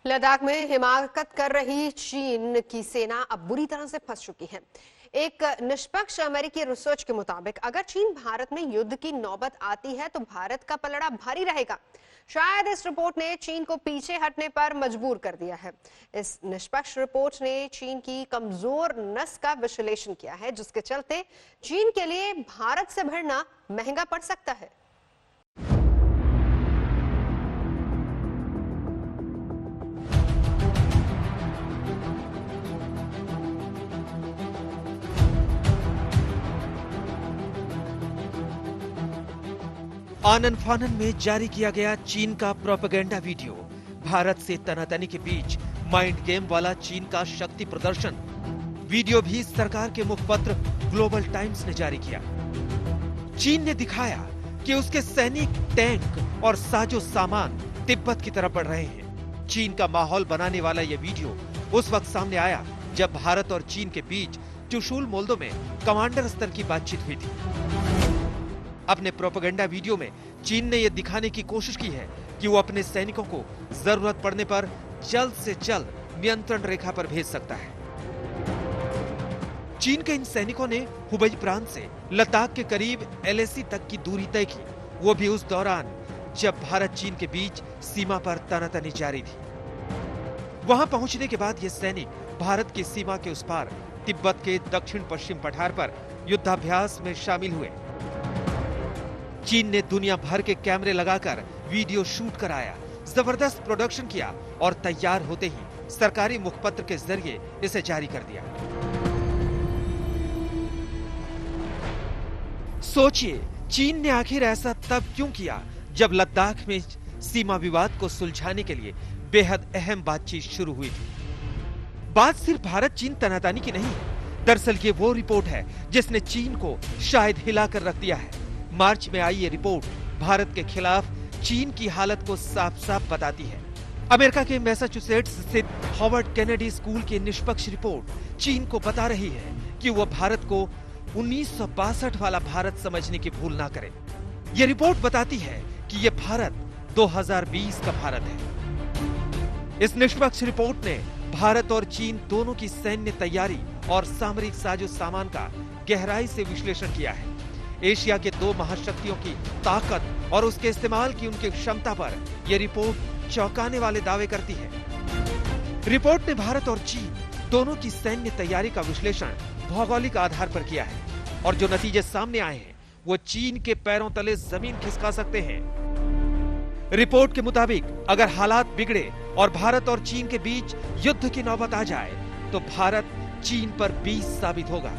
लद्दाख में हिमाकत कर रही चीन की सेना अब बुरी तरह से फंस चुकी है। एक निष्पक्ष अमेरिकी रिसर्च के मुताबिक अगर चीन भारत में युद्ध की नौबत आती है तो भारत का पलड़ा भारी रहेगा। शायद इस रिपोर्ट ने चीन को पीछे हटने पर मजबूर कर दिया है। इस निष्पक्ष रिपोर्ट ने चीन की कमजोर नस का विश्लेषण किया है, जिसके चलते चीन के लिए भारत से भिड़ना महंगा पड़ सकता है। आनन फानन में जारी किया गया चीन का प्रोपेगेंडा वीडियो, भारत से तनातनी के बीच माइंड गेम वाला चीन का शक्ति प्रदर्शन। वीडियो भी सरकार के मुखपत्र ग्लोबल टाइम्स ने जारी किया। चीन ने दिखाया कि उसके सैनिक, टैंक और साजो सामान तिब्बत की तरफ बढ़ रहे हैं। चीन का माहौल बनाने वाला यह वीडियो उस वक्त सामने आया जब भारत और चीन के बीच चुशूल मोल्दो में कमांडर स्तर की बातचीत हुई थी। अपने प्रोपेगेंडा वीडियो में चीन ने यह दिखाने की कोशिश की है कि वो अपने सैनिकों को जरूरत पड़ने पर जल्द से जल्द नियंत्रण रेखा पर भेज सकता है। चीन के इन सैनिकों ने हुबई प्रांत से लद्दाख के करीब एलएसी तक की दूरी तय की, वो भी उस दौरान जब भारत चीन के बीच सीमा पर तनातनी जारी थी। वहां पहुंचने के बाद ये सैनिक भारत की सीमा के उस पार तिब्बत के दक्षिण पश्चिम पठार पर युद्धाभ्यास में शामिल हुए। चीन ने दुनिया भर के कैमरे लगाकर वीडियो शूट कराया, जबरदस्त प्रोडक्शन किया और तैयार होते ही सरकारी मुखपत्र के जरिए इसे जारी कर दिया। सोचिए, चीन ने आखिर ऐसा तब क्यों किया जब लद्दाख में सीमा विवाद को सुलझाने के लिए बेहद अहम बातचीत शुरू हुई थी। बात सिर्फ भारत चीन तनातनी की नहीं है। दरअसल ये वो रिपोर्ट है जिसने चीन को शायद हिलाकर रख दिया है। मार्च में आई ये रिपोर्ट भारत के खिलाफ चीन की हालत को साफ साफ बताती है। अमेरिका के मैसाचुसेट्स स्थित हार्वर्ड केनेडी स्कूल की निष्पक्ष रिपोर्ट चीन को बता रही है कि वह भारत को 1962 वाला भारत समझने की भूल ना करे। ये रिपोर्ट बताती है कि यह भारत 2020 का भारत है। इस निष्पक्ष रिपोर्ट ने भारत और चीन दोनों की सैन्य तैयारी और सामरिक साजो सामान का गहराई से विश्लेषण किया है। एशिया के दो महाशक्तियों की ताकत और उसके इस्तेमाल की उनकी क्षमता पर यह रिपोर्ट चौंकाने वाले दावे करती है। रिपोर्ट ने भारत और चीन दोनों की सैन्य तैयारी का विश्लेषण भौगोलिक आधार पर किया है और जो नतीजे सामने आए हैं वो चीन के पैरों तले जमीन खिसका सकते हैं। रिपोर्ट के मुताबिक अगर हालात बिगड़े और भारत और चीन के बीच युद्ध की नौबत आ जाए तो भारत चीन पर 20 साबित होगा।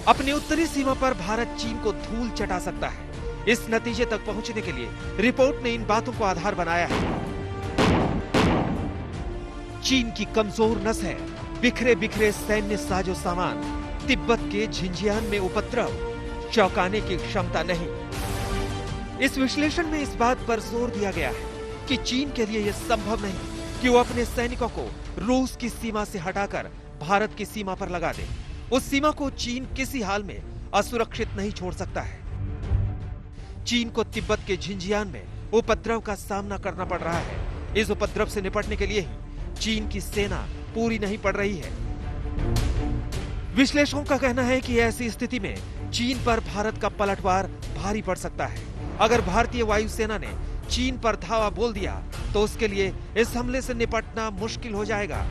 अपनी उत्तरी सीमा पर भारत चीन को धूल चटा सकता है। इस नतीजे तक पहुंचने के लिए रिपोर्ट ने इन बातों को आधार बनाया है। चीन की कमजोर नस है बिखरे बिखरे सैन्य साजो सामान, तिब्बत के झिंझियान में उपद्रव, चौंकाने की क्षमता नहीं। इस विश्लेषण में इस बात पर जोर दिया गया है कि चीन के लिए यह संभव नहीं कि वो अपने सैनिकों को रूस की सीमा से हटाकर भारत की सीमा पर लगा दे। उस सीमा को चीन किसी हाल में असुरक्षित नहीं छोड़ सकता है। चीन को तिब्बत के झिंझियान में उपद्रव का सामना करना पड़ रहा है। इस उपद्रव से निपटने के लिए ही चीन की सेना पूरी नहीं पड़ रही है। विश्लेषकों का कहना है कि ऐसी स्थिति में चीन पर भारत का पलटवार भारी पड़ सकता है। अगर भारतीय वायुसेना ने चीन पर धावा बोल दिया तो उसके लिए इस हमले से निपटना मुश्किल हो जाएगा।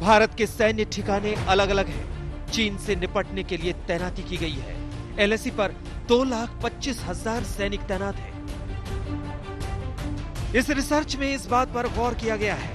भारत के सैन्य ठिकाने अलग अलग हैं। चीन से निपटने के लिए तैनाती की गई है। एलएसी पर 2,25,000 सैनिक तैनात हैं। इस रिसर्च में इस बात पर गौर किया गया है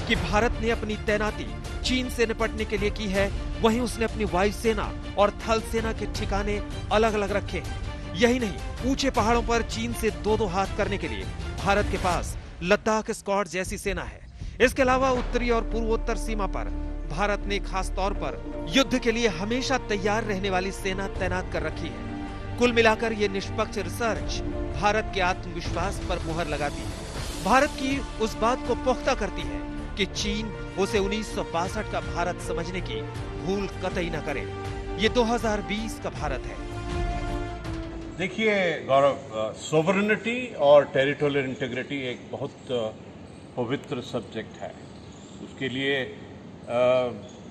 कि भारत ने अपनी तैनाती चीन से निपटने के लिए की है, वहीं उसने अपनी वायुसेना और थल सेना के ठिकाने अलग अलग रखे हैं। यही नहीं, ऊंचे पहाड़ों पर चीन से दो हाथ करने के लिए भारत के पास लद्दाख स्क्वाड जैसी सेना है। इसके अलावा उत्तरी और पूर्वोत्तर सीमा पर भारत ने खास तौर पर युद्ध के लिए हमेशा तैयार रहने वाली सेना तैनात कर रखी है। कुल मिलाकर ये निष्पक्ष रिसर्च भारत के आत्मविश्वास पर मुहर लगाती है। भारत की उस बात को पुख्ता करती है कि चीन उसे 1962 का भारत समझने की भूल कतई न करे। ये 2020 का भारत है। देखिए गौरव, सोवरेनिटी और टेरिटोरियल इंटीग्रिटी एक बहुत पवित्र सब्जेक्ट है। उसके लिए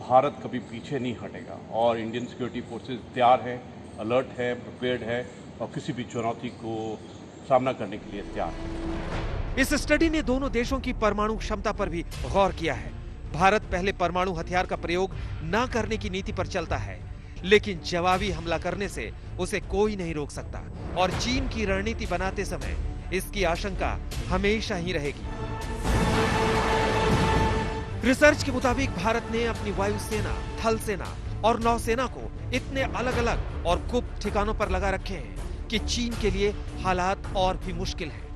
भारत कभी पीछे नहीं हटेगा और इंडियन सिक्योरिटी फोर्सेस तैयार है, अलर्ट है, प्रिपेयर्ड है और किसी भी चुनौती को सामना करने के लिए तैयार है। इस स्टडी ने दोनों देशों की परमाणु क्षमता पर भी गौर किया है। भारत पहले परमाणु हथियार का प्रयोग न करने की नीति पर चलता है, लेकिन जवाबी हमला करने से उसे कोई नहीं रोक सकता और चीन की रणनीति बनाते समय इसकी आशंका हमेशा ही रहेगी। रिसर्च के मुताबिक भारत ने अपनी वायुसेना, थल सेना और नौसेना को इतने अलग अलग और गुप्त ठिकानों पर लगा रखे हैं कि चीन के लिए हालात और भी मुश्किल हैं।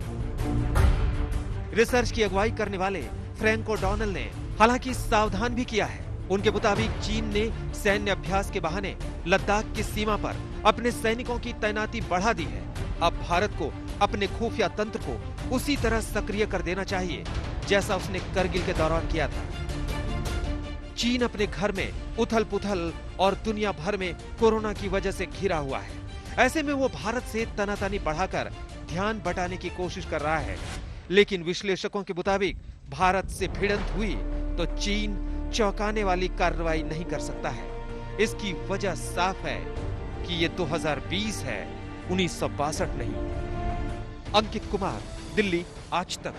रिसर्च की अगुवाई करने वाले फ्रैंक ओ'डॉनल ने हालांकि सावधान भी किया है। उनके मुताबिक चीन ने सैन्य अभ्यास के बहाने लद्दाख की सीमा पर अपने सैनिकों की तैनाती बढ़ा दी है। अब भारत को अपने खुफिया तंत्र को उसी तरह सक्रिय कर देना चाहिए जैसा उसने करगिल के दौरान किया था। चीन अपने घर में उथल-पुथल और दुनिया भर में कोरोना की वजह से घिरा हुआ है। ऐसे में वो भारत से तनातनी बढ़ाकर ध्यान बटाने की कोशिश कर रहा है, लेकिन विश्लेषकों के मुताबिक भारत से भिड़ंत हुई तो चीन चौंकाने वाली कार्रवाई नहीं कर सकता है। इसकी वजह साफ है कि ये 2020 है, 1962 नहीं। अंकित कुमार, दिल्ली, आज तक।